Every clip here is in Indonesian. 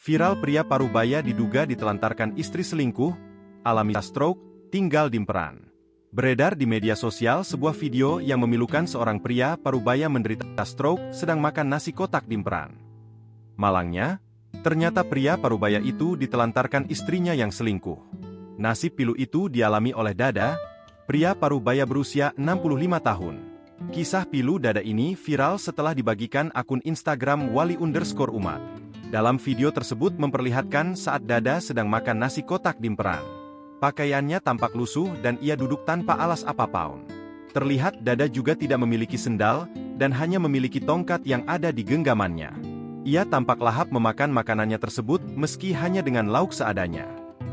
Viral pria Parubaya diduga ditelantarkan istri selingkuh, alami stroke, tinggal di Peran. Beredar di media sosial sebuah video yang memilukan seorang pria Parubaya menderita stroke sedang makan nasi kotak di Peran. Malangnya, ternyata pria Parubaya itu ditelantarkan istrinya yang selingkuh. Nasib pilu itu dialami oleh Dada, pria Parubaya berusia 65 tahun. Kisah pilu Dada ini viral setelah dibagikan akun Instagram Wali_Umat. Dalam video tersebut memperlihatkan saat Dada sedang makan nasi kotak di Peran. Pakaiannya tampak lusuh dan ia duduk tanpa alas apapun. Terlihat Dada juga tidak memiliki sendal dan hanya memiliki tongkat yang ada di genggamannya. Ia tampak lahap memakan makanannya tersebut meski hanya dengan lauk seadanya.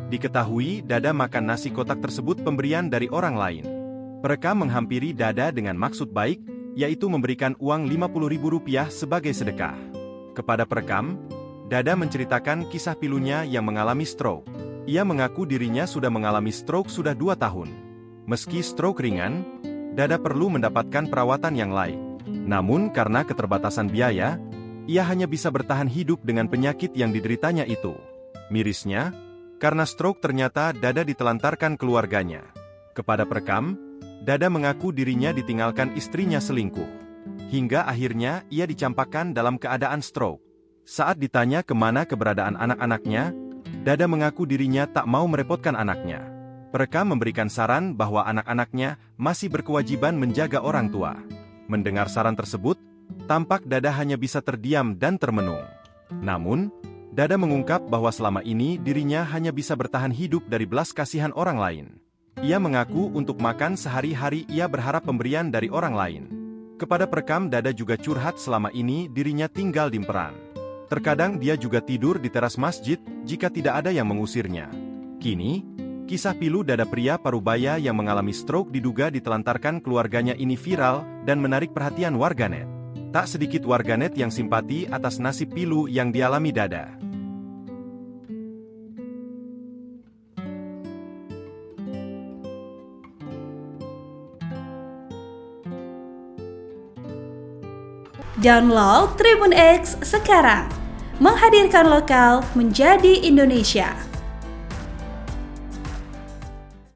Diketahui Dada makan nasi kotak tersebut pemberian dari orang lain. Perekam menghampiri Dada dengan maksud baik, yaitu memberikan uang Rp50.000 sebagai sedekah. Kepada perekam, Dada menceritakan kisah pilunya yang mengalami stroke. Ia mengaku dirinya sudah mengalami stroke sudah 2 tahun. Meski stroke ringan, Dada perlu mendapatkan perawatan yang lain. Namun karena keterbatasan biaya, ia hanya bisa bertahan hidup dengan penyakit yang dideritanya itu. Mirisnya, karena stroke ternyata Dada ditelantarkan keluarganya. Kepada perekam, Dada mengaku dirinya ditinggalkan istrinya selingkuh. Hingga akhirnya ia dicampakkan dalam keadaan stroke. Saat ditanya kemana keberadaan anak-anaknya, Dada mengaku dirinya tak mau merepotkan anaknya. Perekam memberikan saran bahwa anak-anaknya masih berkewajiban menjaga orang tua. Mendengar saran tersebut, tampak Dada hanya bisa terdiam dan termenung. Namun, Dada mengungkap bahwa selama ini dirinya hanya bisa bertahan hidup dari belas kasihan orang lain. Ia mengaku untuk makan sehari-hari ia berharap pemberian dari orang lain. Kepada perekam Dada juga curhat selama ini dirinya tinggal di Peran. Terkadang dia juga tidur di teras masjid jika tidak ada yang mengusirnya. Kini, kisah pilu Dada pria Parubaya yang mengalami stroke diduga ditelantarkan keluarganya ini viral dan menarik perhatian warganet. Tak sedikit warganet yang simpati atas nasib pilu yang dialami Dada. Download Tribun X sekarang, menghadirkan lokal menjadi Indonesia.